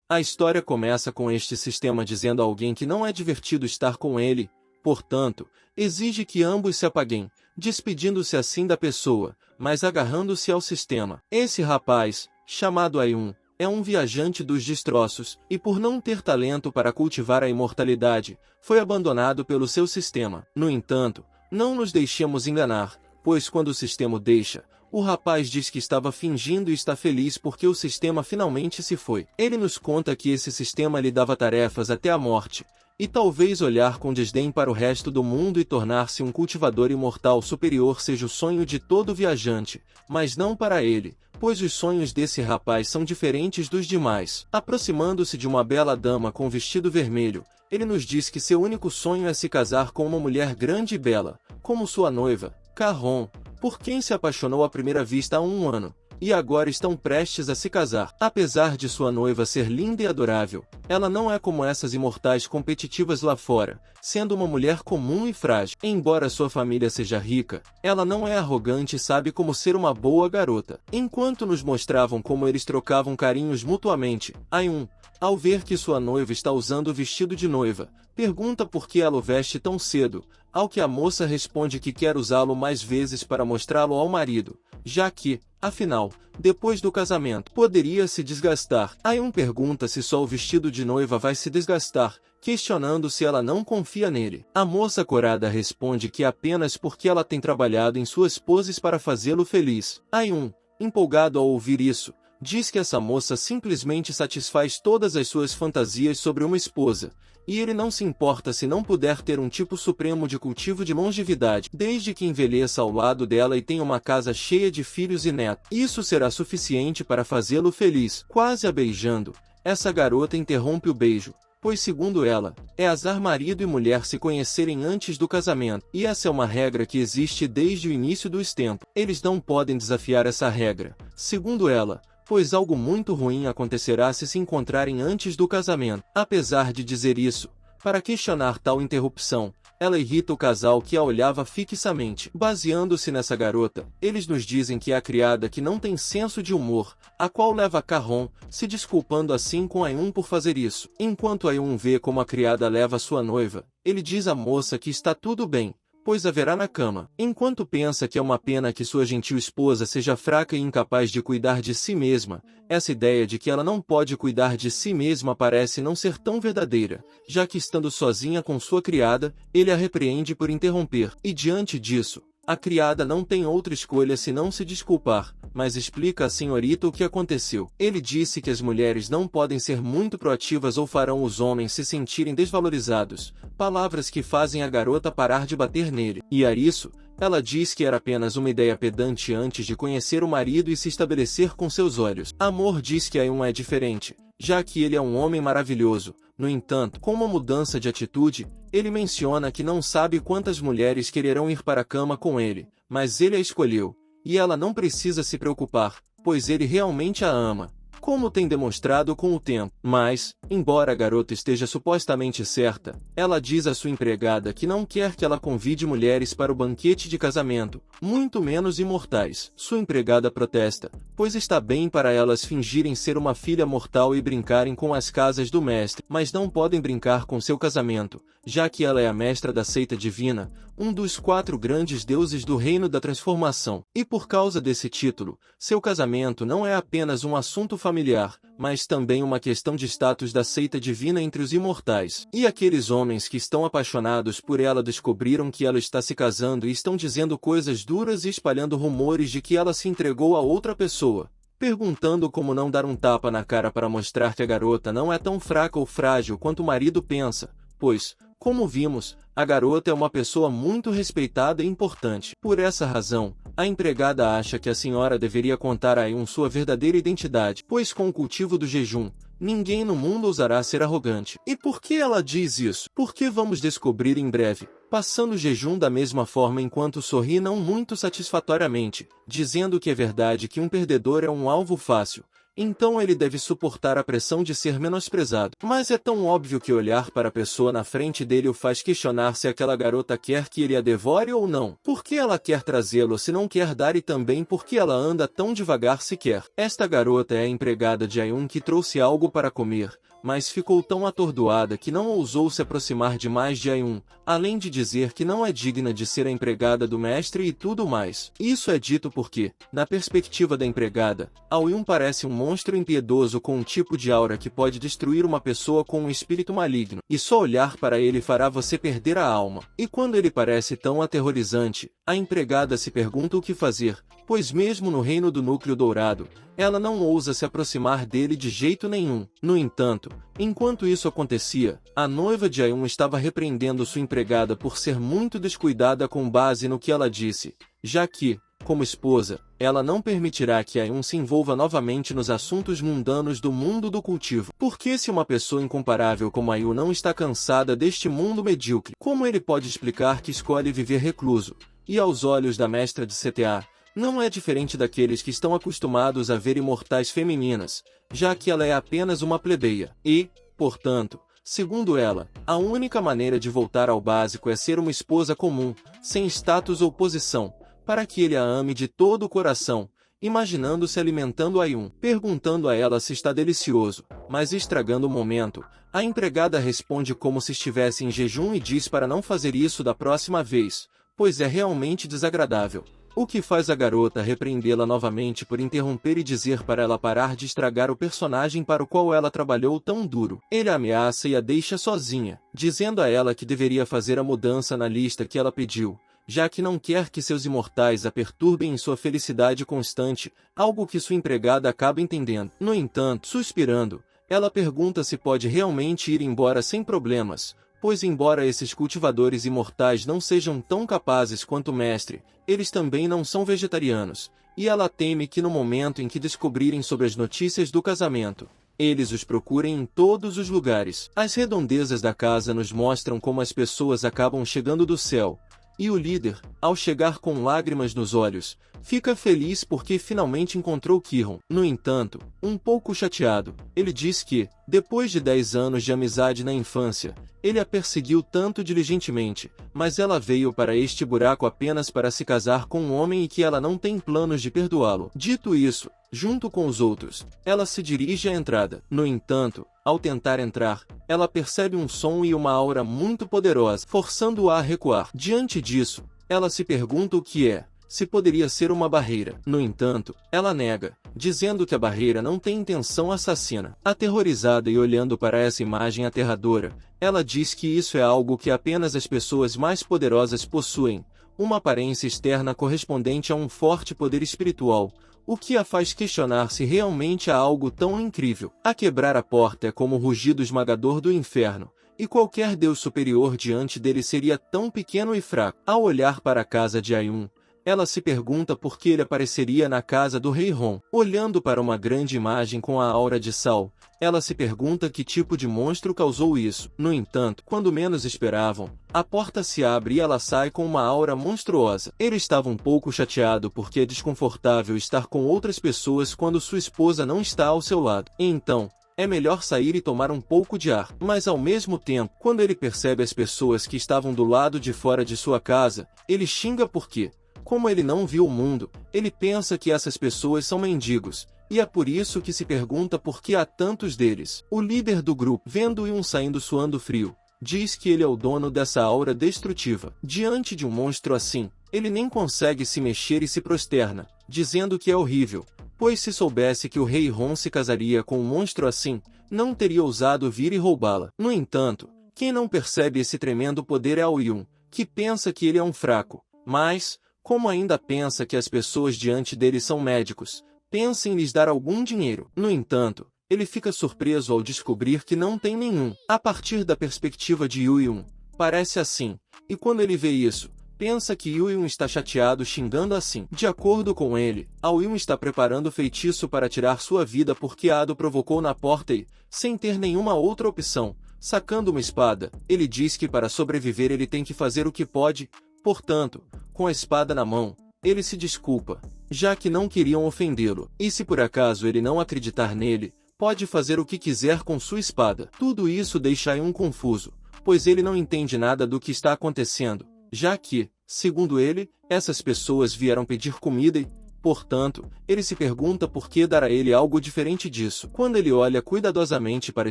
A história começa com este sistema dizendo a alguém que não é divertido estar com ele, portanto, exige que ambos se apaguem, despedindo-se assim da pessoa, mas agarrando-se ao sistema. Esse rapaz, chamado Ayun, é um viajante dos destroços, e por não ter talento para cultivar a imortalidade, foi abandonado pelo seu sistema. No entanto, não nos deixemos enganar, pois quando o sistema o deixa, o rapaz diz que estava fingindo e está feliz porque o sistema finalmente se foi. Ele nos conta que esse sistema lhe dava tarefas até a morte, e talvez olhar com desdém para o resto do mundo e tornar-se um cultivador imortal superior seja o sonho de todo viajante, mas não para ele, pois os sonhos desse rapaz são diferentes dos demais. Aproximando-se de uma bela dama com vestido vermelho, ele nos diz que seu único sonho é se casar com uma mulher grande e bela, como sua noiva, Carron, por quem se apaixonou à primeira vista há um ano, e agora estão prestes a se casar. Apesar de sua noiva ser linda e adorável, ela não é como essas imortais competitivas lá fora, sendo uma mulher comum e frágil. Embora sua família seja rica, ela não é arrogante e sabe como ser uma boa garota. Enquanto nos mostravam como eles trocavam carinhos mutuamente, Ayun, ao ver que sua noiva está usando o vestido de noiva, pergunta por que ela o veste tão cedo, ao que a moça responde que quer usá-lo mais vezes para mostrá-lo ao marido, já que, afinal, depois do casamento, poderia se desgastar. Ayun pergunta se só o vestido de noiva vai se desgastar, questionando se ela não confia nele. A moça corada responde que apenas porque ela tem trabalhado em suas poses para fazê-lo feliz. Ayun, empolgado ao ouvir isso, diz que essa moça simplesmente satisfaz todas as suas fantasias sobre uma esposa, e ele não se importa se não puder ter um tipo supremo de cultivo de longevidade, desde que envelheça ao lado dela e tenha uma casa cheia de filhos e netos. Isso será suficiente para fazê-lo feliz. Quase a beijando, essa garota interrompe o beijo, pois segundo ela, é azar marido e mulher se conhecerem antes do casamento, e essa é uma regra que existe desde o início dos tempos. Eles não podem desafiar essa regra, segundo ela, pois algo muito ruim acontecerá se encontrarem antes do casamento. Apesar de dizer isso, para questionar tal interrupção, ela irrita o casal que a olhava fixamente. Baseando-se nessa garota, eles nos dizem que é a criada que não tem senso de humor, a qual leva Carron, se desculpando assim com Ayun por fazer isso. Enquanto Ayun vê como a criada leva sua noiva, ele diz à moça que está tudo bem, pois haverá na cama. Enquanto pensa que é uma pena que sua gentil esposa seja fraca e incapaz de cuidar de si mesma, essa ideia de que ela não pode cuidar de si mesma parece não ser tão verdadeira, já que estando sozinha com sua criada, ele a repreende por interromper. E diante disso, a criada não tem outra escolha senão se desculpar, mas explica à senhorita o que aconteceu. Ele disse que as mulheres não podem ser muito proativas ou farão os homens se sentirem desvalorizados, palavras que fazem a garota parar de bater nele. E a isso, ela diz que era apenas uma ideia pedante antes de conhecer o marido e se estabelecer com seus olhos. Amor diz que Ayun é diferente, já que ele é um homem maravilhoso. No entanto, com uma mudança de atitude, ele menciona que não sabe quantas mulheres quererão ir para a cama com ele, mas ele a escolheu, e ela não precisa se preocupar, pois ele realmente a ama, como tem demonstrado com o tempo. Mas, embora a garota esteja supostamente certa, ela diz à sua empregada que não quer que ela convide mulheres para o banquete de casamento, muito menos imortais. Sua empregada protesta, pois está bem para elas fingirem ser uma filha mortal e brincarem com as casas do mestre, mas não podem brincar com seu casamento, já que ela é a mestra da seita divina, um dos 4 grandes deuses do reino da transformação. E por causa desse título, seu casamento não é apenas um assunto familiar, mas também uma questão de status da seita divina entre os imortais. E aqueles homens que estão apaixonados por ela descobriram que ela está se casando e estão dizendo coisas duras e espalhando rumores de que ela se entregou a outra pessoa, perguntando como não dar um tapa na cara para mostrar que a garota não é tão fraca ou frágil quanto o marido pensa, pois, como vimos, a garota é uma pessoa muito respeitada e importante. Por essa razão, a empregada acha que a senhora deveria contar a Ayun sua verdadeira identidade, pois com o cultivo do jejum, ninguém no mundo ousará ser arrogante. E por que ela diz isso? Porque vamos descobrir em breve, passando o jejum da mesma forma enquanto sorri não muito satisfatoriamente, dizendo que é verdade que um perdedor é um alvo fácil, então ele deve suportar a pressão de ser menosprezado. Mas é tão óbvio que olhar para a pessoa na frente dele o faz questionar se aquela garota quer que ele a devore ou não. Por que ela quer trazê-lo se não quer dar, e também por que ela anda tão devagar sequer? Esta garota é a empregada de Ayun que trouxe algo para comer, mas ficou tão atordoada que não ousou se aproximar demais de Ayun, além de dizer que não é digna de ser a empregada do mestre e tudo mais. Isso é dito porque, na perspectiva da empregada, Ayun parece um monstro impiedoso com um tipo de aura que pode destruir uma pessoa com um espírito maligno, e só olhar para ele fará você perder a alma. E quando ele parece tão aterrorizante, a empregada se pergunta o que fazer, pois mesmo no reino do núcleo dourado, ela não ousa se aproximar dele de jeito nenhum. No entanto, enquanto isso acontecia, a noiva de Ayun estava repreendendo sua empregada por ser muito descuidada com base no que ela disse, já que, como esposa, ela não permitirá que Ayun se envolva novamente nos assuntos mundanos do mundo do cultivo. Porque se uma pessoa incomparável como Ayun não está cansada deste mundo medíocre, como ele pode explicar que escolhe viver recluso? E aos olhos da mestra de CTA, não é diferente daqueles que estão acostumados a ver imortais femininas, já que ela é apenas uma plebeia. E, portanto, segundo ela, a única maneira de voltar ao básico é ser uma esposa comum, sem status ou posição, para que ele a ame de todo o coração, imaginando-se alimentando Ayun, perguntando a ela se está delicioso, mas estragando o momento. A empregada responde como se estivesse em jejum e diz para não fazer isso da próxima vez, pois é realmente desagradável. O que faz a garota repreendê-la novamente por interromper e dizer para ela parar de estragar o personagem para o qual ela trabalhou tão duro. Ele a ameaça e a deixa sozinha, dizendo a ela que deveria fazer a mudança na lista que ela pediu, já que não quer que seus imortais a perturbem em sua felicidade constante, algo que sua empregada acaba entendendo. No entanto, suspirando, ela pergunta se pode realmente ir embora sem problemas, pois embora esses cultivadores imortais não sejam tão capazes quanto o mestre, eles também não são vegetarianos, e ela teme que no momento em que descobrirem sobre as notícias do casamento, eles os procurem em todos os lugares. As redondezas da casa nos mostram como as pessoas acabam chegando do céu, e o líder, ao chegar com lágrimas nos olhos, fica feliz porque finalmente encontrou Kiron. No entanto, um pouco chateado, ele diz que, depois de 10 anos de amizade na infância, ele a perseguiu tanto diligentemente, mas ela veio para este buraco apenas para se casar com um homem e que ela não tem planos de perdoá-lo. Dito isso, junto com os outros, ela se dirige à entrada. No entanto, ao tentar entrar, ela percebe um som e uma aura muito poderosa, forçando-a a recuar. Diante disso, ela se pergunta o que é, se poderia ser uma barreira. No entanto, ela nega, dizendo que a barreira não tem intenção assassina. Aterrorizada e olhando para essa imagem aterradora, ela diz que isso é algo que apenas as pessoas mais poderosas possuem, uma aparência externa correspondente a um forte poder espiritual, o que a faz questionar se realmente há algo tão incrível. A quebrar a porta é como o rugido esmagador do inferno, e qualquer deus superior diante dele seria tão pequeno e fraco. Ao olhar para a casa de Ayun, ela se pergunta por que ele apareceria na casa do rei Ron. Olhando para uma grande imagem com a aura de sal, ela se pergunta que tipo de monstro causou isso. No entanto, quando menos esperavam, a porta se abre e ela sai com uma aura monstruosa. Ele estava um pouco chateado porque é desconfortável estar com outras pessoas quando sua esposa não está ao seu lado. Então, é melhor sair e tomar um pouco de ar. Mas ao mesmo tempo, quando ele percebe as pessoas que estavam do lado de fora de sua casa, ele xinga porque, como ele não viu o mundo, ele pensa que essas pessoas são mendigos, e é por isso que se pergunta por que há tantos deles. O líder do grupo, vendo Yun saindo suando frio, diz que ele é o dono dessa aura destrutiva. Diante de um monstro assim, ele nem consegue se mexer e se prosterna, dizendo que é horrível, pois se soubesse que o rei Ron se casaria com um monstro assim, não teria ousado vir e roubá-la. No entanto, quem não percebe esse tremendo poder é Yun, que pensa que ele é um fraco, mas, como ainda pensa que as pessoas diante dele são médicos, pensa em lhes dar algum dinheiro. No entanto, ele fica surpreso ao descobrir que não tem nenhum. A partir da perspectiva de Yun, parece assim, e quando ele vê isso, pensa que Yun está chateado xingando assim. De acordo com ele, Yun está preparando o feitiço para tirar sua vida porque Ado provocou na porta e, sem ter nenhuma outra opção, sacando uma espada, ele diz que para sobreviver ele tem que fazer o que pode. Portanto, com a espada na mão, ele se desculpa, já que não queriam ofendê-lo. E se por acaso ele não acreditar nele, pode fazer o que quiser com sua espada. Tudo isso deixa Ayun confuso, pois ele não entende nada do que está acontecendo, já que, segundo ele, essas pessoas vieram pedir comida e, portanto, ele se pergunta por que dar a ele algo diferente disso. Quando ele olha cuidadosamente para a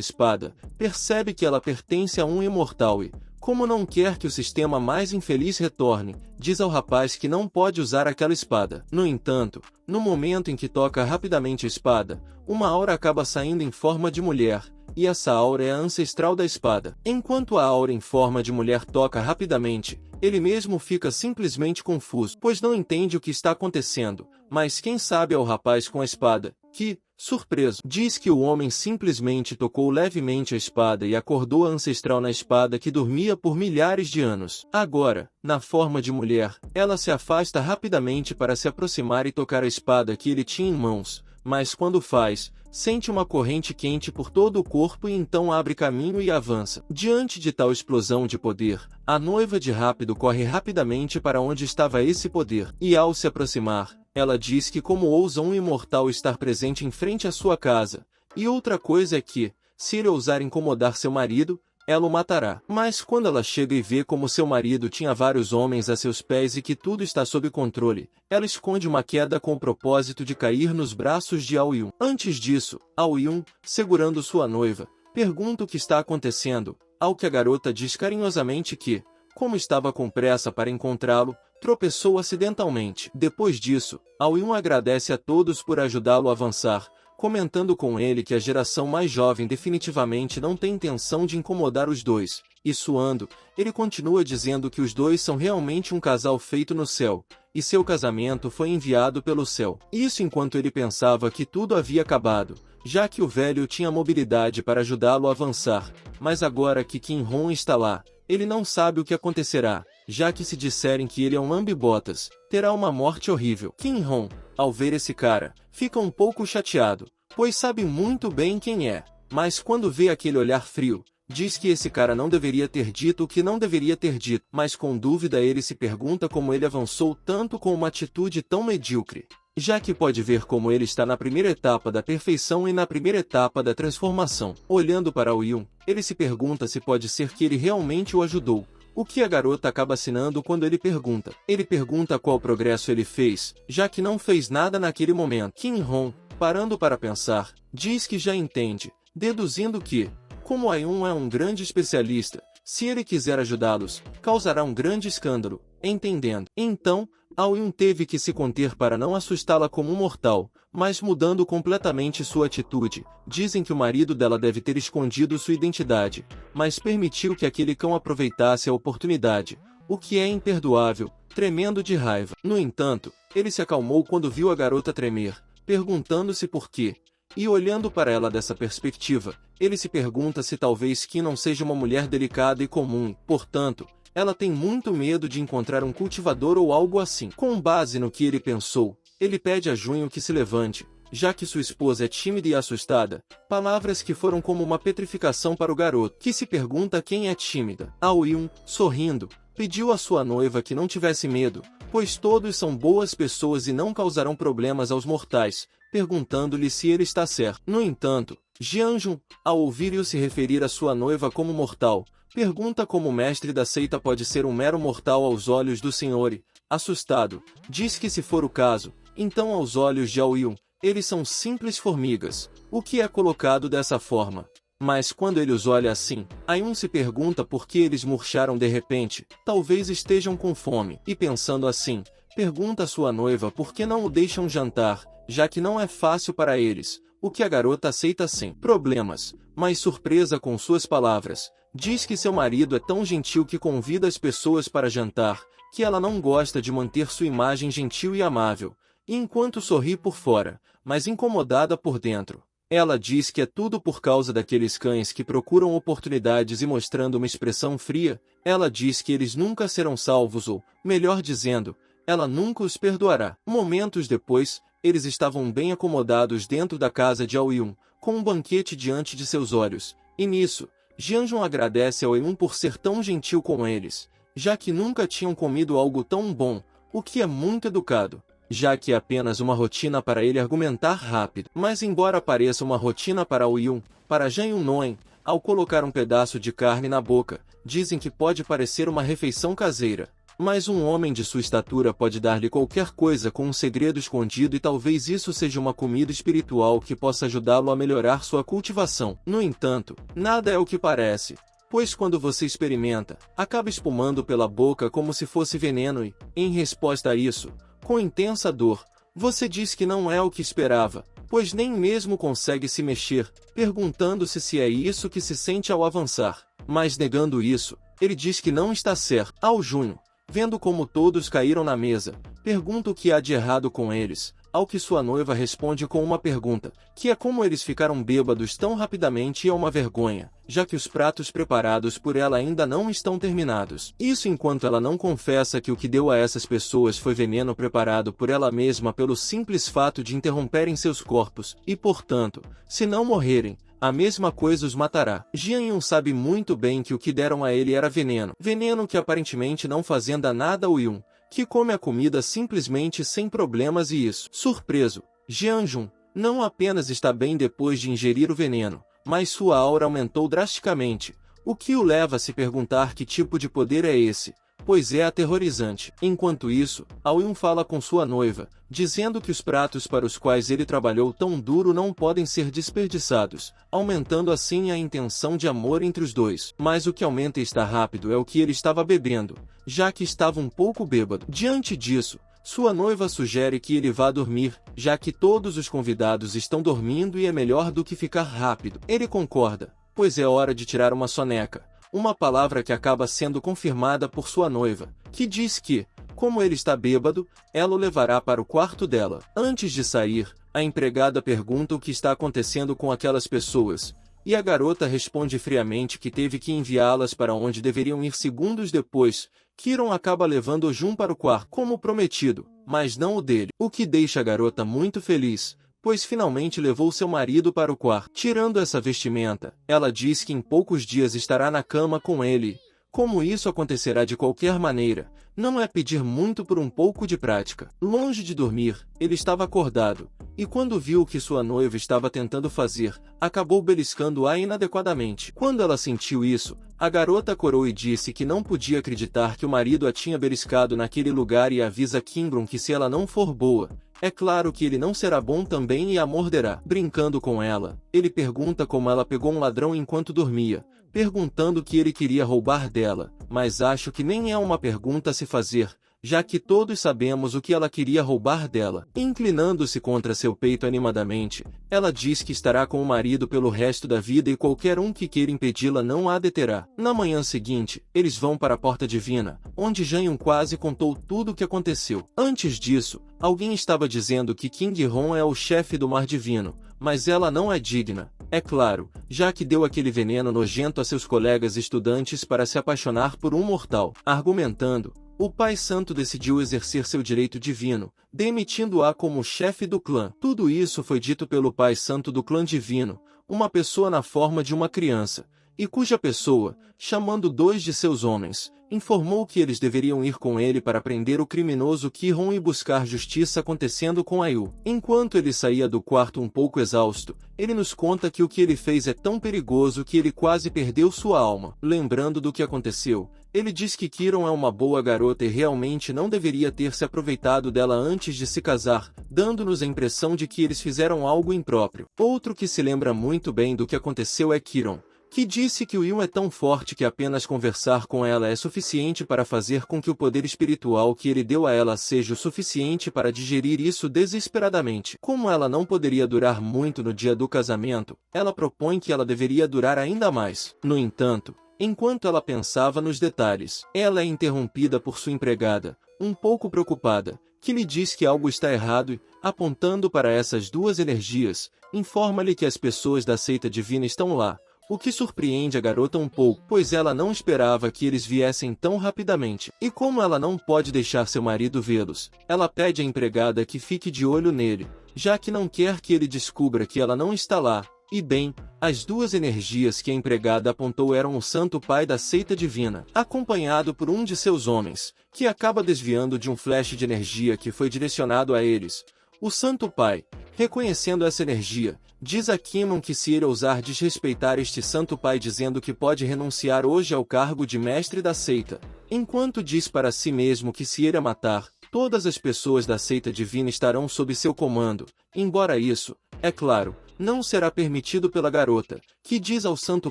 espada, percebe que ela pertence a um imortal e, como não quer que o sistema mais infeliz retorne, diz ao rapaz que não pode usar aquela espada. No entanto, no momento em que toca rapidamente a espada, uma aura acaba saindo em forma de mulher, e essa aura é a ancestral da espada. Enquanto a aura em forma de mulher toca rapidamente, ele mesmo fica simplesmente confuso, pois não entende o que está acontecendo, mas quem sabe é o rapaz com a espada, que, surpreso, diz que o homem simplesmente tocou levemente a espada e acordou a ancestral na espada que dormia por milhares de anos. Agora, na forma de mulher, ela se afasta rapidamente para se aproximar e tocar a espada que ele tinha em mãos, mas quando faz, sente uma corrente quente por todo o corpo e então abre caminho e avança. Diante de tal explosão de poder, a noiva de Rápido corre rapidamente para onde estava esse poder, e ao se aproximar, ela diz que como ousa um imortal estar presente em frente à sua casa, e outra coisa é que, se ele ousar incomodar seu marido, ela o matará. Mas quando ela chega e vê como seu marido tinha vários homens a seus pés e que tudo está sob controle, ela esconde uma queda com o propósito de cair nos braços de Ao-Yun. Antes disso, Ao-Yun, segurando sua noiva, pergunta o que está acontecendo, ao que a garota diz carinhosamente que, como estava com pressa para encontrá-lo, tropeçou acidentalmente. Depois disso, Ao-Yun agradece a todos por ajudá-lo a avançar, comentando com ele que a geração mais jovem definitivamente não tem intenção de incomodar os dois, e suando, ele continua dizendo que os dois são realmente um casal feito no céu, e seu casamento foi enviado pelo céu. Isso enquanto ele pensava que tudo havia acabado, já que o velho tinha mobilidade para ajudá-lo a avançar, mas agora que Kim Hong está lá, ele não sabe o que acontecerá, já que se disserem que ele é um lambe-botas, terá uma morte horrível. Kim Hong, ao ver esse cara, fica um pouco chateado, pois sabe muito bem quem é, mas quando vê aquele olhar frio, diz que esse cara não deveria ter dito o que não deveria ter dito, mas com dúvida ele se pergunta como ele avançou tanto com uma atitude tão medíocre, já que pode ver como ele está na primeira etapa da perfeição e na primeira etapa da transformação. Olhando para Ao-Yun, ele se pergunta se pode ser que ele realmente o ajudou, o que a garota acaba assinando quando ele pergunta. Ele pergunta qual progresso ele fez, já que não fez nada naquele momento. Kim Hong, parando para pensar, diz que já entende, deduzindo que, como Ayun é um grande especialista, se ele quiser ajudá-los, causará um grande escândalo, entendendo. Então, Ao-Yun teve que se conter para não assustá-la como um mortal, mas mudando completamente sua atitude. Dizem que o marido dela deve ter escondido sua identidade, mas permitiu que aquele cão aproveitasse a oportunidade, o que é imperdoável, tremendo de raiva. No entanto, ele se acalmou quando viu a garota tremer, perguntando-se por quê. E olhando para ela dessa perspectiva, ele se pergunta se talvez Kim não seja uma mulher delicada e comum, portanto, ela tem muito medo de encontrar um cultivador ou algo assim. Com base no que ele pensou, ele pede a Junho que se levante, já que sua esposa é tímida e assustada, palavras que foram como uma petrificação para o garoto, que se pergunta quem é tímida. Ao-Yun, sorrindo, pediu à sua noiva que não tivesse medo, pois todos são boas pessoas e não causarão problemas aos mortais, perguntando-lhe se ele está certo. No entanto, Jianjun, ao ouvir-o se referir à sua noiva como mortal, pergunta como o mestre da seita pode ser um mero mortal aos olhos do senhor e, assustado, diz que se for o caso, então aos olhos de Ao-Yun, eles são simples formigas, o que é colocado dessa forma. Mas quando ele os olha assim, Ayun se pergunta por que eles murcharam de repente, talvez estejam com fome, e pensando assim, pergunta à sua noiva por que não o deixam jantar, já que não é fácil para eles, o que a garota aceita sem problemas, mas surpresa com suas palavras, diz que seu marido é tão gentil que convida as pessoas para jantar, que ela não gosta de manter sua imagem gentil e amável, e enquanto sorri por fora, mas incomodada por dentro. Ela diz que é tudo por causa daqueles cães que procuram oportunidades e mostrando uma expressão fria, ela diz que eles nunca serão salvos ou, melhor dizendo, ela nunca os perdoará. Momentos depois, eles estavam bem acomodados dentro da casa de Ao-Yun, com um banquete diante de seus olhos, e nisso, Jianjun agradece a Ao-Yun por ser tão gentil com eles, já que nunca tinham comido algo tão bom, o que é muito educado. já que é apenas uma rotina para ele argumentar rápido. Mas embora pareça uma rotina para o Yun, para Jang Eun-noen, ao colocar um pedaço de carne na boca, dizem que pode parecer uma refeição caseira. Mas um homem de sua estatura pode dar-lhe qualquer coisa com um segredo escondido e talvez isso seja uma comida espiritual que possa ajudá-lo a melhorar sua cultivação. No entanto, nada é o que parece, pois quando você experimenta, acaba espumando pela boca como se fosse veneno e, em resposta a isso, com intensa dor, você diz que não é o que esperava, pois nem mesmo consegue se mexer, perguntando-se se é isso que se sente ao avançar. Mas negando isso, ele diz que não está certo. Ao Junho, vendo como todos caíram na mesa, pergunta o que há de errado com eles, ao que sua noiva responde com uma pergunta, que é como eles ficaram bêbados tão rapidamente e é uma vergonha, já que os pratos preparados por ela ainda não estão terminados. Isso enquanto ela não confessa que o que deu a essas pessoas foi veneno preparado por ela mesma pelo simples fato de interromperem seus corpos, e portanto, se não morrerem, a mesma coisa os matará. Jian Yun sabe muito bem que o que deram a ele era veneno. Veneno que aparentemente não fazenda nada ao Yun, que come a comida simplesmente sem problemas e isso. Surpreso, Jian Jun não apenas está bem depois de ingerir o veneno, mas sua aura aumentou drasticamente, o que o leva a se perguntar que tipo de poder é esse, pois é aterrorizante. Enquanto isso, Ao Yun fala com sua noiva, dizendo que os pratos para os quais ele trabalhou tão duro não podem ser desperdiçados, aumentando assim a intenção de amor entre os dois. Mas o que aumenta e está rápido é o que ele estava bebendo, já que estava um pouco bêbado. Diante disso, sua noiva sugere que ele vá dormir, já que todos os convidados estão dormindo e é melhor do que ficar rápido. Ele concorda, pois é hora de tirar uma soneca, uma palavra que acaba sendo confirmada por sua noiva, que diz que, como ele está bêbado, ela o levará para o quarto dela. Antes de sair, a empregada pergunta o que está acontecendo com aquelas pessoas, e a garota responde friamente que teve que enviá-las para onde deveriam ir segundos depois. Kiron acaba levando o Jun para o quarto, como prometido, mas não o dele, o que deixa a garota muito feliz, pois finalmente levou seu marido para o quarto. Tirando essa vestimenta, ela diz que em poucos dias estará na cama com ele. Como isso acontecerá de qualquer maneira, não é pedir muito por um pouco de prática. Longe de dormir, ele estava acordado, e quando viu o que sua noiva estava tentando fazer, acabou beliscando-a inadequadamente. Quando ela sentiu isso, a garota corou e disse que não podia acreditar que o marido a tinha beliscado naquele lugar e avisa Kingron que se ela não for boa, é claro que ele não será bom também e a morderá. Brincando com ela, ele pergunta como ela pegou um ladrão enquanto dormia, perguntando o que ele queria roubar dela, mas acho que nem é uma pergunta a se fazer, já que todos sabemos o que ela queria roubar dela. Inclinando-se contra seu peito animadamente, ela diz que estará com o marido pelo resto da vida e qualquer um que queira impedi-la não a deterá. Na manhã seguinte, eles vão para a Porta Divina, onde Jang quase contou tudo o que aconteceu. Antes disso, alguém estava dizendo que King Hon é o chefe do Mar Divino, mas ela não é digna, é claro, já que deu aquele veneno nojento a seus colegas estudantes para se apaixonar por um mortal. Argumentando, o Pai Santo decidiu exercer seu direito divino, demitindo-a como chefe do clã. Tudo isso foi dito pelo Pai Santo do clã divino, uma pessoa na forma de uma criança, e cuja pessoa, chamando 2 de seus homens, informou que eles deveriam ir com ele para prender o criminoso Ki-hon e buscar justiça acontecendo com Ayu. Enquanto ele saía do quarto um pouco exausto, ele nos conta que o que ele fez é tão perigoso que ele quase perdeu sua alma. Lembrando do que aconteceu, ele diz que Kiron é uma boa garota e realmente não deveria ter se aproveitado dela antes de se casar, dando-nos a impressão de que eles fizeram algo impróprio. Outro que se lembra muito bem do que aconteceu é Kiron, que disse que o Yun é tão forte que apenas conversar com ela é suficiente para fazer com que o poder espiritual que ele deu a ela seja o suficiente para digerir isso desesperadamente. Como ela não poderia durar muito no dia do casamento, ela propõe que ela deveria durar ainda mais. No entanto, enquanto ela pensava nos detalhes, ela é interrompida por sua empregada, um pouco preocupada, que lhe diz que algo está errado e, apontando para essas 2 energias, informa-lhe que as pessoas da seita divina estão lá, o que surpreende a garota um pouco, pois ela não esperava que eles viessem tão rapidamente. E como ela não pode deixar seu marido vê-los, ela pede à empregada que fique de olho nele, já que não quer que ele descubra que ela não está lá. E bem, as duas energias que a empregada apontou eram o Santo Pai da seita divina, acompanhado por um de seus homens, que acaba desviando de um flash de energia que foi direcionado a eles. O Santo Pai, reconhecendo essa energia, diz a Kimon que se ele ousar desrespeitar este Santo Pai dizendo que pode renunciar hoje ao cargo de mestre da seita, enquanto diz para si mesmo que se ele a matar, todas as pessoas da seita divina estarão sob seu comando, embora isso, é claro, não será permitido pela garota, que diz ao Santo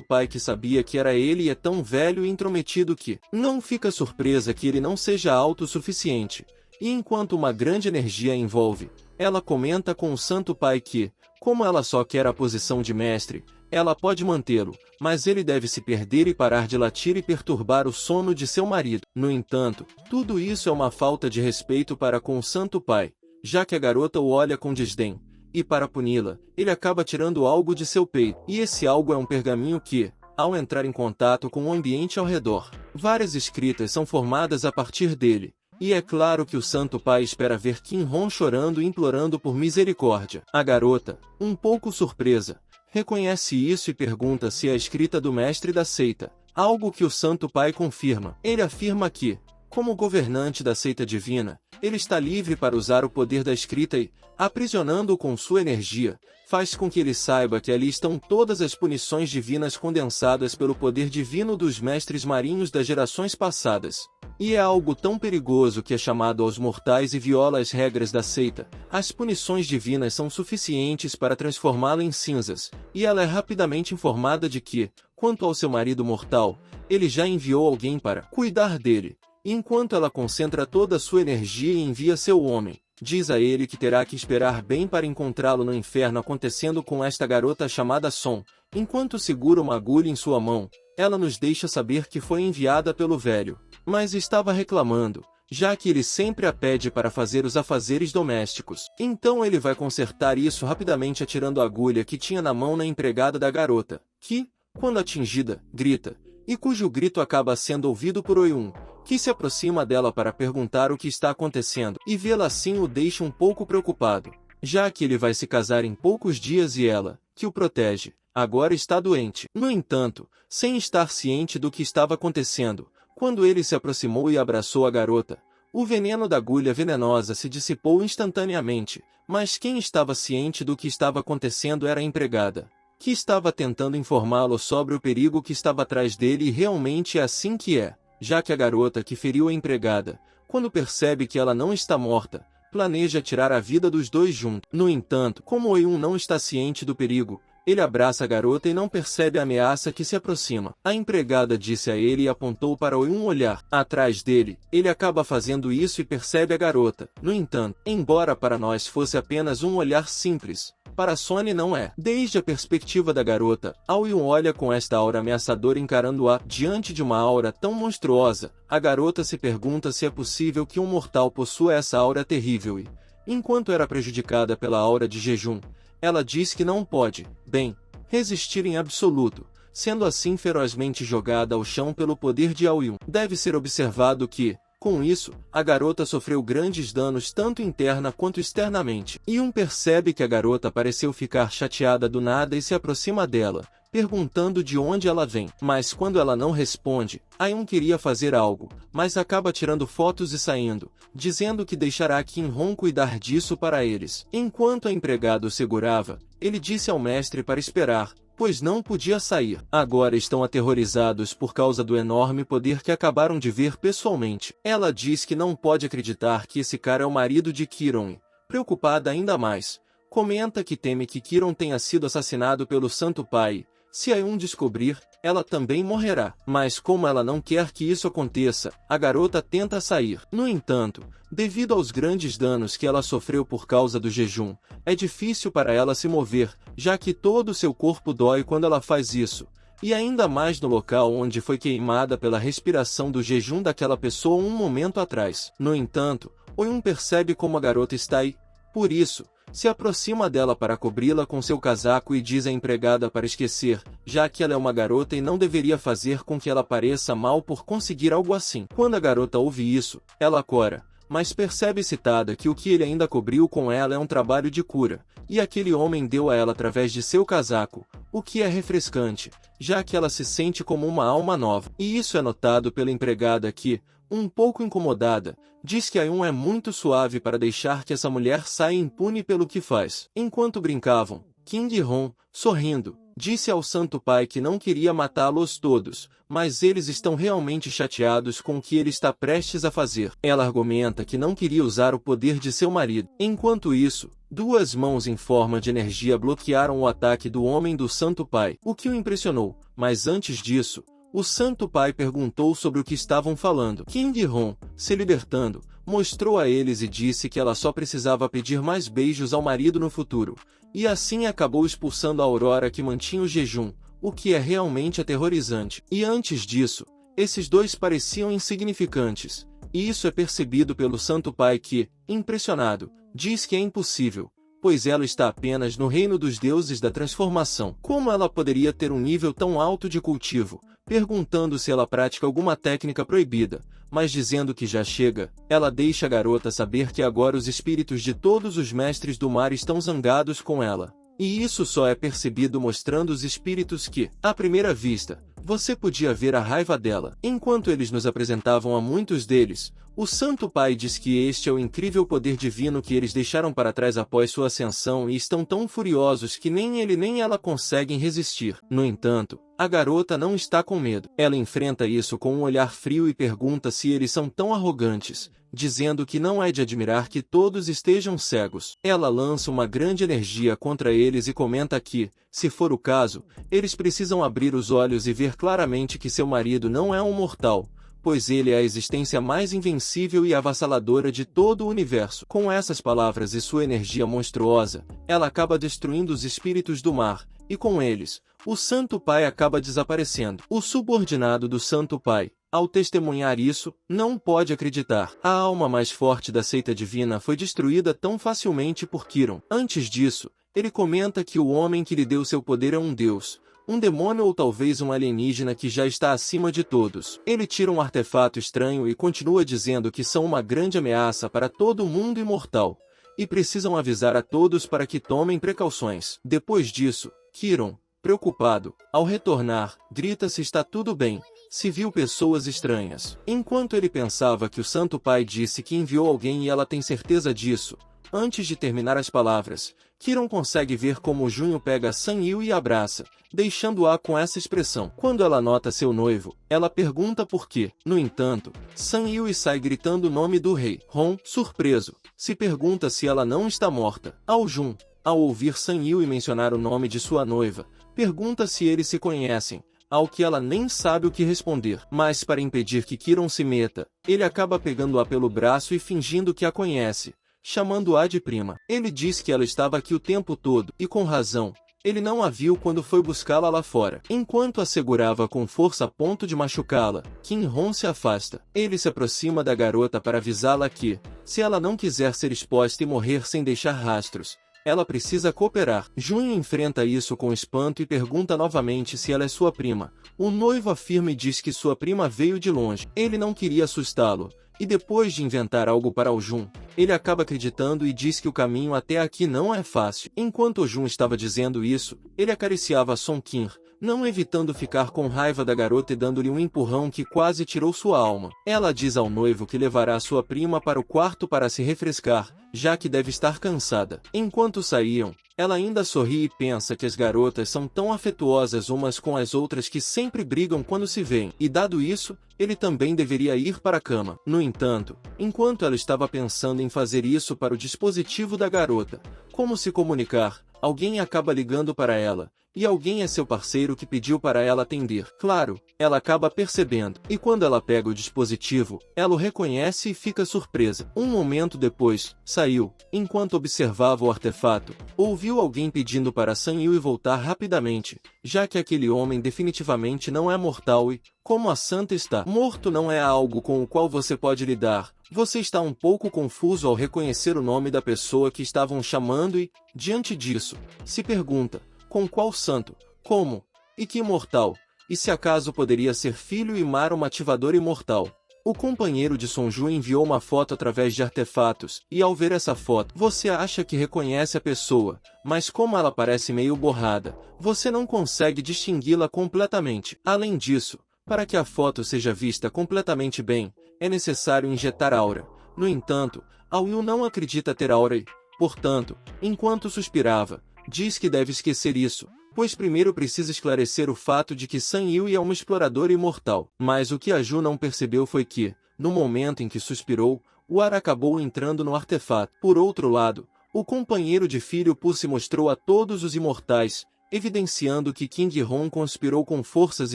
Pai que sabia que era ele e é tão velho e intrometido que não fica surpresa que ele não seja autossuficiente. E enquanto uma grande energia a envolve, ela comenta com o Santo Pai que, como ela só quer a posição de mestre, ela pode mantê-lo, mas ele deve se perder e parar de latir e perturbar o sono de seu marido. No entanto, tudo isso é uma falta de respeito para com o Santo Pai, já que a garota o olha com desdém. E para puni-la, ele acaba tirando algo de seu peito, e esse algo é um pergaminho que, ao entrar em contato com o ambiente ao redor, várias escritas são formadas a partir dele. E é claro que o Santo Pai espera ver Kim-hon chorando e implorando por misericórdia. A garota, um pouco surpresa, reconhece isso e pergunta se é a escrita do mestre da seita, algo que o Santo Pai confirma. Ele afirma que, como governante da seita divina, ele está livre para usar o poder da escrita e, aprisionando-o com sua energia, faz com que ele saiba que ali estão todas as punições divinas condensadas pelo poder divino dos mestres marinhos das gerações passadas. E é algo tão perigoso que é chamado aos mortais e viola as regras da seita. As punições divinas são suficientes para transformá-la em cinzas, e ela é rapidamente informada de que, quanto ao seu marido mortal, ele já enviou alguém para cuidar dele. Enquanto ela concentra toda a sua energia e envia seu homem, diz a ele que terá que esperar bem para encontrá-lo no inferno. Acontecendo com esta garota chamada Son, enquanto segura uma agulha em sua mão, ela nos deixa saber que foi enviada pelo velho, mas estava reclamando, já que ele sempre a pede para fazer os afazeres domésticos. Então ele vai consertar isso rapidamente atirando a agulha que tinha na mão na empregada da garota, que, quando atingida, grita, e cujo grito acaba sendo ouvido por Oiun, que se aproxima dela para perguntar o que está acontecendo, e vê-la assim o deixa um pouco preocupado, já que ele vai se casar em poucos dias e ela, que o protege, agora está doente. No entanto, sem estar ciente do que estava acontecendo, quando ele se aproximou e abraçou a garota, o veneno da agulha venenosa se dissipou instantaneamente, mas quem estava ciente do que estava acontecendo era a empregada, que estava tentando informá-lo sobre o perigo que estava atrás dele, e realmente é assim que é. Já que a garota que feriu a empregada, quando percebe que ela não está morta, planeja tirar a vida dos dois juntos. No entanto, como Oiun não está ciente do perigo, ele abraça a garota e não percebe a ameaça que se aproxima. A empregada disse a ele e apontou para Oiun olhar. Atrás dele, ele acaba fazendo isso e percebe a garota. No entanto, embora para nós fosse apenas um olhar simples, para Sonny não é. Desde a perspectiva da garota, Oiun olha com esta aura ameaçadora encarando-a. Diante de uma aura tão monstruosa, a garota se pergunta se é possível que um mortal possua essa aura terrível e, enquanto era prejudicada pela aura de jejum, ela diz que não pode, bem, resistir em absoluto, sendo assim ferozmente jogada ao chão pelo poder de Oiun. Deve ser observado que, com isso, a garota sofreu grandes danos tanto interna quanto externamente. Oiun percebe que a garota pareceu ficar chateada do nada e se aproxima dela, perguntando de onde ela vem. Mas quando ela não responde, Oiun queria fazer algo, mas acaba tirando fotos e saindo, dizendo que deixará Kim-hon cuidar disso para eles. Enquanto a empregada o segurava, ele disse ao mestre para esperar, pois não podia sair. Agora estão aterrorizados por causa do enorme poder que acabaram de ver pessoalmente. Ela diz que não pode acreditar que esse cara é o marido de Kiron e, preocupada ainda mais, comenta que teme que Kiron tenha sido assassinado pelo Santo Pai. Se Oiun descobrir, ela também morrerá. Mas como ela não quer que isso aconteça, a garota tenta sair. No entanto, devido aos grandes danos que ela sofreu por causa do jejum, é difícil para ela se mover, já que todo o seu corpo dói quando ela faz isso. E ainda mais no local onde foi queimada pela respiração do jejum daquela pessoa um momento atrás. No entanto, Oiun percebe como a garota está aí. Por isso, se aproxima dela para cobri-la com seu casaco e diz à empregada para esquecer, já que ela é uma garota e não deveria fazer com que ela pareça mal por conseguir algo assim. Quando a garota ouve isso, ela cora, mas percebe-se Tada que o que ele ainda cobriu com ela é um trabalho de cura, e aquele homem deu a ela através de seu casaco, o que é refrescante, já que ela se sente como uma alma nova. E isso é notado pela empregada que, um pouco incomodada, diz que Ayun é muito suave para deixar que essa mulher saia impune pelo que faz. Enquanto brincavam, King Hon, sorrindo, disse ao Santo Pai que não queria matá-los todos, mas eles estão realmente chateados com o que ele está prestes a fazer. Ela argumenta que não queria usar o poder de seu marido. Enquanto isso, duas mãos em forma de energia bloquearam o ataque do homem do Santo Pai, o que o impressionou, mas antes disso, o Santo Pai perguntou sobre o que estavam falando. King Hon, se libertando, mostrou a eles e disse que ela só precisava pedir mais beijos ao marido no futuro, e assim acabou expulsando a Aurora que mantinha o jejum, o que é realmente aterrorizante. E antes disso, esses dois pareciam insignificantes, e isso é percebido pelo Santo Pai que, impressionado, diz que é impossível, pois ela está apenas no reino dos deuses da transformação. Como ela poderia ter um nível tão alto de cultivo? Perguntando se ela pratica alguma técnica proibida, mas dizendo que já chega, ela deixa a garota saber que agora os espíritos de todos os mestres do mar estão zangados com ela. E isso só é percebido mostrando os espíritos que, à primeira vista, você podia ver a raiva dela. Enquanto eles nos apresentavam a muitos deles, o Santo Pai diz que este é o incrível poder divino que eles deixaram para trás após sua ascensão e estão tão furiosos que nem ele nem ela conseguem resistir. No entanto, a garota não está com medo. Ela enfrenta isso com um olhar frio e pergunta se eles são tão arrogantes, dizendo que não é de admirar que todos estejam cegos. Ela lança uma grande energia contra eles e comenta que, se for o caso, eles precisam abrir os olhos e ver claramente que seu marido não é um mortal, pois ele é a existência mais invencível e avassaladora de todo o universo. Com essas palavras e sua energia monstruosa, ela acaba destruindo os espíritos do mar, e com eles, o Santo Pai acaba desaparecendo. O subordinado do Santo Pai, ao testemunhar isso, não pode acreditar. A alma mais forte da seita divina foi destruída tão facilmente por Kiron. Antes disso, ele comenta que o homem que lhe deu seu poder é um deus, um demônio ou talvez um alienígena que já está acima de todos. Ele tira um artefato estranho e continua dizendo que são uma grande ameaça para todo o mundo imortal, e precisam avisar a todos para que tomem precauções. Depois disso, Kiron, preocupado, ao retornar, grita se está tudo bem, se viu pessoas estranhas. Enquanto ele pensava que o Santo Pai disse que enviou alguém e ela tem certeza disso, antes de terminar as palavras, Kiron consegue ver como o Junho pega San Yu e abraça, deixando-a com essa expressão. Quando ela nota seu noivo, ela pergunta por quê. No entanto, San Yu sai gritando o nome do rei. Hon, surpreso, se pergunta se ela não está morta. Ao Jun, ao ouvir San Yu mencionar o nome de sua noiva, pergunta se eles se conhecem, ao que ela nem sabe o que responder. Mas para impedir que Kiron se meta, ele acaba pegando-a pelo braço e fingindo que a conhece, chamando-a de prima. Ele diz que ela estava aqui o tempo todo, e com razão, ele não a viu quando foi buscá-la lá fora. Enquanto a segurava com força a ponto de machucá-la, King Hon se afasta. Ele se aproxima da garota para avisá-la que, se ela não quiser ser exposta e morrer sem deixar rastros, ela precisa cooperar. Junho enfrenta isso com espanto e pergunta novamente se ela é sua prima. O noivo afirma e diz que sua prima veio de longe. Ele não queria assustá-lo, e depois de inventar algo para o Jun, ele acaba acreditando e diz que o caminho até aqui não é fácil. Enquanto o Jun estava dizendo isso, ele acariciava Song Qin, não evitando ficar com raiva da garota e dando-lhe um empurrão que quase tirou sua alma. Ela diz ao noivo que levará sua prima para o quarto para se refrescar, já que deve estar cansada. Enquanto saíam, ela ainda sorri e pensa que as garotas são tão afetuosas umas com as outras que sempre brigam quando se veem, e dado isso, ele também deveria ir para a cama. No entanto, enquanto ela estava pensando em fazer isso para o dispositivo da garota, como se comunicar, alguém acaba ligando para ela, e alguém é seu parceiro que pediu para ela atender. Claro, ela acaba percebendo, e quando ela pega o dispositivo, ela o reconhece e fica surpresa. Um momento depois, saiu, enquanto observava o artefato, ouviu alguém pedindo para San Yu voltar rapidamente, já que aquele homem definitivamente não é mortal e, como a santa está morto não é algo com o qual você pode lidar, você está um pouco confuso ao reconhecer o nome da pessoa que estavam chamando e, diante disso, se pergunta, com qual santo, como, e que imortal, e se acaso poderia ser filho e mar um ativador imortal. O companheiro de Sonju enviou uma foto através de artefatos, e ao ver essa foto, você acha que reconhece a pessoa, mas como ela parece meio borrada, você não consegue distingui-la completamente. Além disso, para que a foto seja vista completamente bem, é necessário injetar aura. No entanto, a Will não acredita ter aura e, portanto, enquanto suspirava, diz que deve esquecer isso, pois primeiro precisa esclarecer o fato de que Sun Yui é uma exploradora imortal. Mas o que a Ju não percebeu foi que, no momento em que suspirou, o ar acabou entrando no artefato. Por outro lado, o companheiro de filho Pu se mostrou a todos os imortais, evidenciando que King Hong conspirou com forças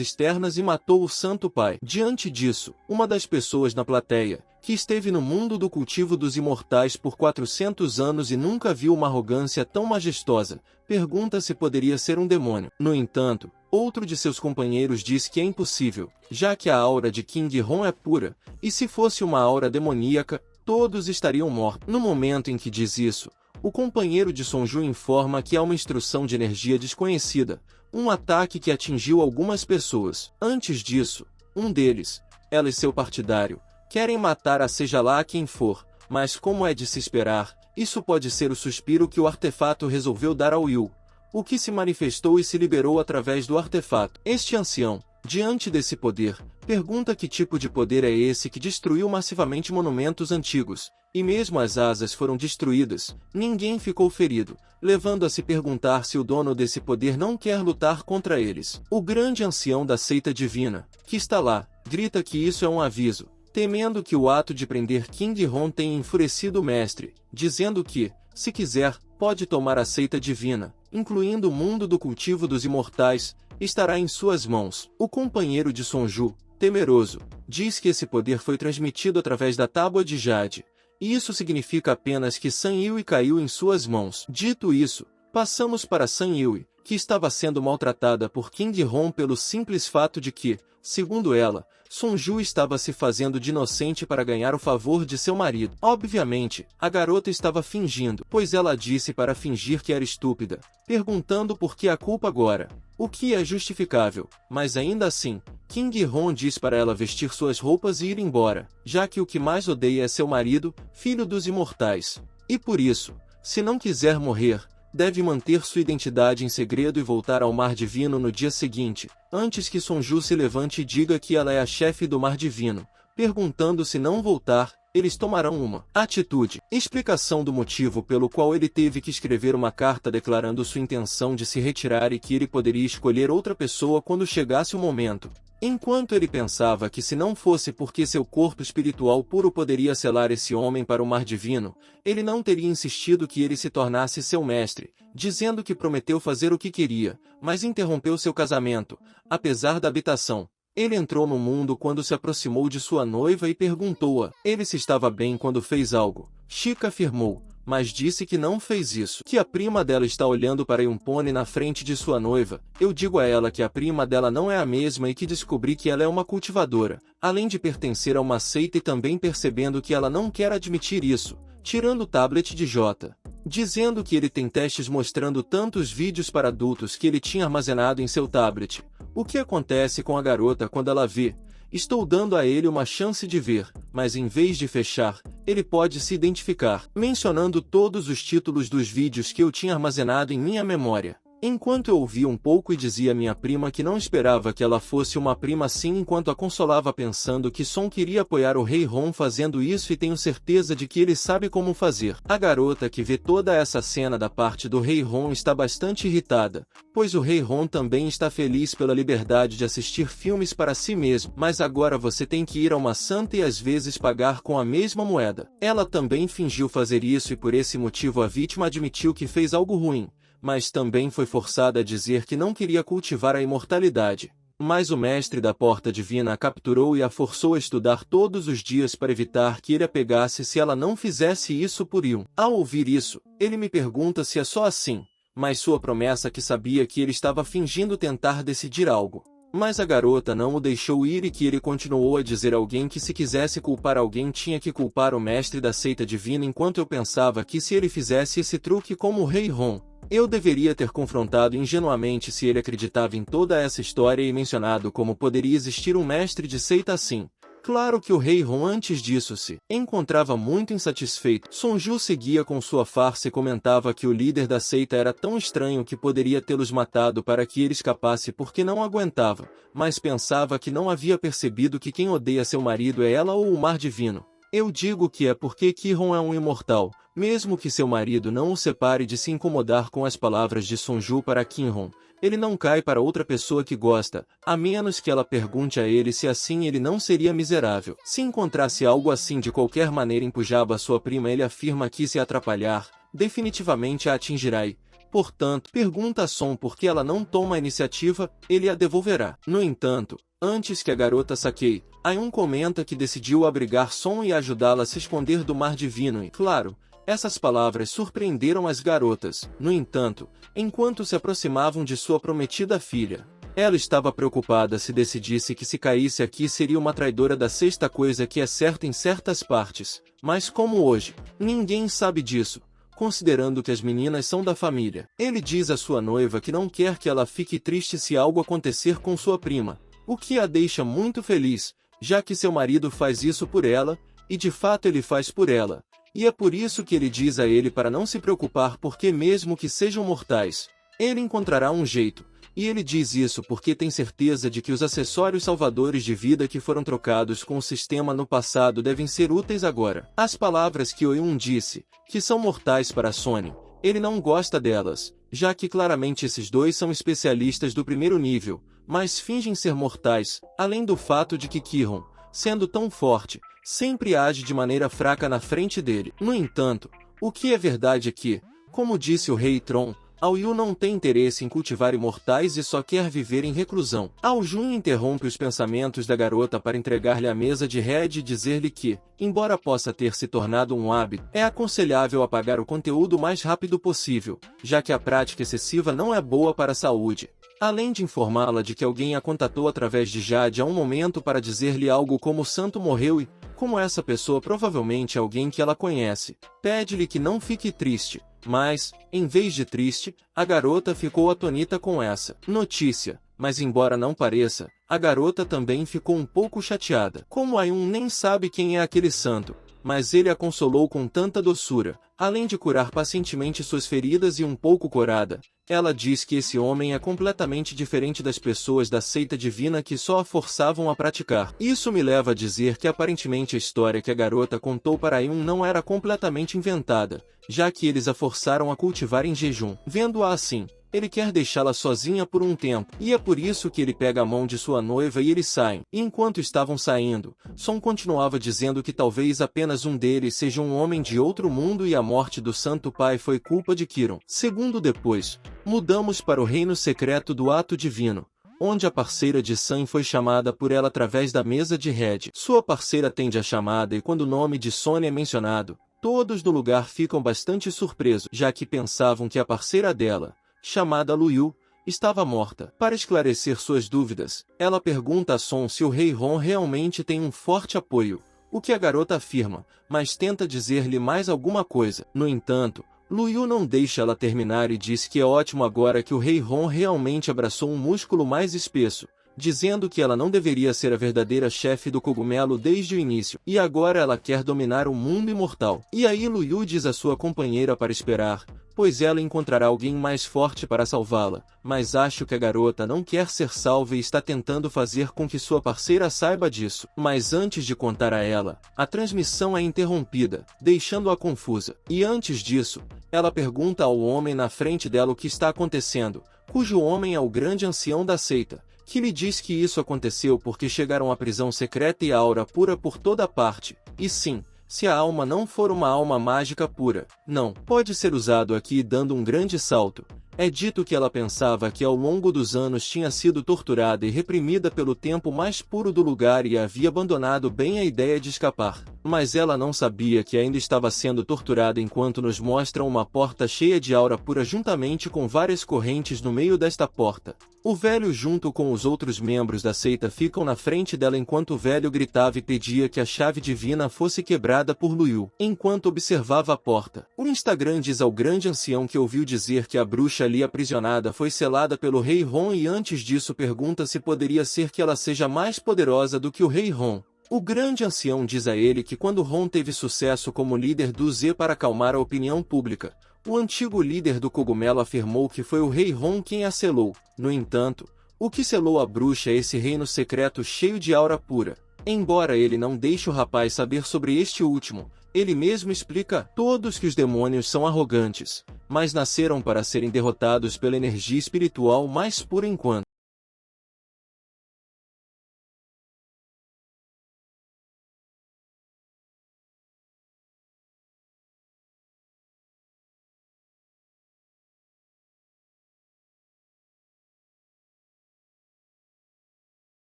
externas e matou o Santo Pai. Diante disso, uma das pessoas na plateia, que esteve no mundo do cultivo dos imortais por 400 anos e nunca viu uma arrogância tão majestosa, pergunta se poderia ser um demônio. No entanto, outro de seus companheiros diz que é impossível, já que a aura de King Hong é pura, e se fosse uma aura demoníaca, todos estariam mortos. No momento em que diz isso, o companheiro de Sonju informa que há uma instrução de energia desconhecida, um ataque que atingiu algumas pessoas. Antes disso, um deles, ela e seu partidário, querem matar a seja lá quem for, mas como é de se esperar, isso pode ser o suspiro que o artefato resolveu dar ao Yu, o que se manifestou e se liberou através do artefato. Este ancião, diante desse poder, pergunta que tipo de poder é esse que destruiu massivamente monumentos antigos, e mesmo as asas foram destruídas, ninguém ficou ferido, levando a se perguntar se o dono desse poder não quer lutar contra eles. O grande ancião da seita divina, que está lá, grita que isso é um aviso, temendo que o ato de prender King Hong tenha enfurecido o mestre, dizendo que, se quiser, pode tomar a seita divina, incluindo o mundo do cultivo dos imortais, estará em suas mãos. O companheiro de Sonju, temeroso, diz que esse poder foi transmitido através da tábua de Jade, e isso significa apenas que Sun Yui caiu em suas mãos. Dito isso, passamos para Sun Yui, que estava sendo maltratada por King Hong pelo simples fato de que, segundo ela, Sonju estava se fazendo de inocente para ganhar o favor de seu marido. Obviamente, a garota estava fingindo, pois ela disse para fingir que era estúpida, perguntando por que a culpa agora, o que é justificável, mas ainda assim, King Hong diz para ela vestir suas roupas e ir embora, já que o que mais odeia é seu marido, filho dos imortais. E por isso, se não quiser morrer, deve manter sua identidade em segredo e voltar ao Mar Divino no dia seguinte, antes que Sonju se levante e diga que ela é a chefe do Mar Divino, perguntando se não voltar, eles tomarão uma atitude. Explicação do motivo pelo qual ele teve que escrever uma carta declarando sua intenção de se retirar e que ele poderia escolher outra pessoa quando chegasse o momento. Enquanto ele pensava que se não fosse porque seu corpo espiritual puro poderia selar esse homem para o Mar Divino, ele não teria insistido que ele se tornasse seu mestre, dizendo que prometeu fazer o que queria, mas interrompeu seu casamento, apesar da habitação. Ele entrou no mundo quando se aproximou de sua noiva e perguntou-a. Ele se estava bem quando fez algo. Chica afirmou, mas disse que não fez isso. Que a prima dela está olhando para um pônei na frente de sua noiva. Eu digo a ela que a prima dela não é a mesma e que descobri que ela é uma cultivadora, além de pertencer a uma seita e também percebendo que ela não quer admitir isso, tirando o tablet de J, dizendo que ele tem testes mostrando tantos vídeos para adultos que ele tinha armazenado em seu tablet. O que acontece com a garota quando ela vê? Estou dando a ele uma chance de ver, mas em vez de fechar, ele pode se identificar, mencionando todos os títulos dos vídeos que eu tinha armazenado em minha memória. Enquanto eu ouvia um pouco e dizia à minha prima que não esperava que ela fosse uma prima assim enquanto a consolava pensando que Son queria apoiar o Rei Hong fazendo isso e tenho certeza de que ele sabe como fazer. A garota que vê toda essa cena da parte do Rei Hong está bastante irritada, pois o Rei Hong também está feliz pela liberdade de assistir filmes para si mesmo, mas agora você tem que ir a uma santa e às vezes pagar com a mesma moeda. Ela também fingiu fazer isso e por esse motivo a vítima admitiu que fez algo ruim, mas também foi forçada a dizer que não queria cultivar a imortalidade. Mas o mestre da Porta Divina a capturou e a forçou a estudar todos os dias para evitar que ele a pegasse se ela não fizesse isso por Yun. Ao ouvir isso, ele me pergunta se é só assim, mas sua promessa que sabia que ele estava fingindo tentar decidir algo. Mas a garota não o deixou ir e que ele continuou a dizer a alguém que se quisesse culpar alguém tinha que culpar o mestre da seita divina enquanto eu pensava que se ele fizesse esse truque como o Rei Hong, eu deveria ter confrontado ingenuamente se ele acreditava em toda essa história e mencionado como poderia existir um mestre de seita assim, Claro que o rei Ron antes disso se encontrava muito insatisfeito. Sonju seguia com sua farsa e comentava que o líder da seita era tão estranho que poderia tê-los matado para que ele escapasse porque não aguentava, mas pensava que não havia percebido que quem odeia seu marido é ela ou o mar divino. Eu digo que é porque Ki-hon é um imortal, mesmo que seu marido não o separe de se incomodar com as palavras de Sonju para Ki-hon. Ele não cai para outra pessoa que gosta, a menos que ela pergunte a ele se assim ele não seria miserável. Se encontrasse algo assim de qualquer maneira em Pujaba sua prima, ele afirma que se atrapalhar, definitivamente a atingirá e, portanto, pergunta a Son por que ela não toma a iniciativa, ele a devolverá. No entanto, antes que a garota saqueie, Ayun comenta que decidiu abrigar Son e ajudá-la a se esconder do mar divino e, claro, essas palavras surpreenderam as garotas. No entanto, enquanto se aproximavam de sua prometida filha, ela estava preocupada se decidisse que se caísse aqui seria uma traidora da sexta, coisa que é certa em certas partes. Mas como hoje, ninguém sabe disso, considerando que as meninas são da família. Ele diz à sua noiva que não quer que ela fique triste se algo acontecer com sua prima, o que a deixa muito feliz, já que seu marido faz isso por ela, e de fato ele faz por ela. E é por isso que ele diz a ele para não se preocupar porque mesmo que sejam mortais, ele encontrará um jeito. E ele diz isso porque tem certeza de que os acessórios salvadores de vida que foram trocados com o sistema no passado devem ser úteis agora. As palavras que Oyun disse, que são mortais para Sony, ele não gosta delas, já que claramente esses dois são especialistas do primeiro nível, mas fingem ser mortais, além do fato de que Ki-hon, sendo tão forte, sempre age de maneira fraca na frente dele. No entanto, o que é verdade é que, como disse o rei Tron, Ao-Yu não tem interesse em cultivar imortais e só quer viver em reclusão. Ao-Jun interrompe os pensamentos da garota para entregar-lhe a mesa de Red e dizer-lhe que, embora possa ter se tornado um hábito, é aconselhável apagar o conteúdo o mais rápido possível, já que a prática excessiva não é boa para a saúde. Além de informá-la de que alguém a contatou através de Jade a um momento para dizer-lhe algo como o santo morreu e, como essa pessoa provavelmente é alguém que ela conhece, pede-lhe que não fique triste. Mas, em vez de triste, a garota ficou atônita com essa notícia. Mas embora não pareça, a garota também ficou um pouco chateada. Como Ayun nem sabe quem é aquele santo, mas ele a consolou com tanta doçura, além de curar pacientemente suas feridas e um pouco corada. Ela diz que esse homem é completamente diferente das pessoas da seita divina que só a forçavam a praticar. Isso me leva a dizer que aparentemente a história que a garota contou para Ayun não era completamente inventada, já que eles a forçaram a cultivar em jejum. Vendo-a assim, ele quer deixá-la sozinha por um tempo, e é por isso que ele pega a mão de sua noiva e eles saem. E enquanto estavam saindo, Son continuava dizendo que talvez apenas um deles seja um homem de outro mundo e a morte do Santo Pai foi culpa de Kiron. Segundo depois, mudamos para o reino secreto do ato divino, onde a parceira de Sun foi chamada por ela através da mesa de Red. Sua parceira atende a chamada e quando o nome de Sony é mencionado, todos no lugar ficam bastante surpresos, já que pensavam que a parceira dela, chamada Luyu, estava morta. Para esclarecer suas dúvidas, ela pergunta a Son se o rei Ron realmente tem um forte apoio, o que a garota afirma, mas tenta dizer-lhe mais alguma coisa. No entanto, Luyu não deixa ela terminar e diz que é ótimo agora que o rei Ron realmente abraçou um músculo mais espesso, dizendo que ela não deveria ser a verdadeira chefe do cogumelo desde o início, e agora ela quer dominar o mundo imortal. E aí Luyu diz à sua companheira para esperar, pois ela encontrará alguém mais forte para salvá-la, mas acho que a garota não quer ser salva e está tentando fazer com que sua parceira saiba disso. Mas antes de contar a ela, a transmissão é interrompida, deixando-a confusa. E antes disso, ela pergunta ao homem na frente dela o que está acontecendo, cujo homem é o grande ancião da seita, que lhe diz que isso aconteceu porque chegaram à prisão secreta e a aura pura por toda parte, e sim, se a alma não for uma alma mágica pura, não pode ser usado aqui. Dando um grande salto, é dito que ela pensava que ao longo dos anos tinha sido torturada e reprimida pelo tempo mais puro do lugar e havia abandonado bem a ideia de escapar. Mas ela não sabia que ainda estava sendo torturada enquanto nos mostram uma porta cheia de aura pura juntamente com várias correntes no meio desta porta. O velho junto com os outros membros da seita ficam na frente dela enquanto o velho gritava e pedia que a chave divina fosse quebrada por Luyu. Enquanto observava a porta, o Instagram diz ao grande ancião que ouviu dizer que a bruxa ali aprisionada foi selada pelo rei Ron e antes disso pergunta se poderia ser que ela seja mais poderosa do que o rei Ron. O grande ancião diz a ele que quando Ron teve sucesso como líder do Z para acalmar a opinião pública, o antigo líder do cogumelo afirmou que foi o rei Ron quem a selou. No entanto, o que selou a bruxa é esse reino secreto cheio de aura pura. Embora ele não deixe o rapaz saber sobre este último, ele mesmo explica a todos que os demônios são arrogantes, mas nasceram para serem derrotados pela energia espiritual mais pura enquanto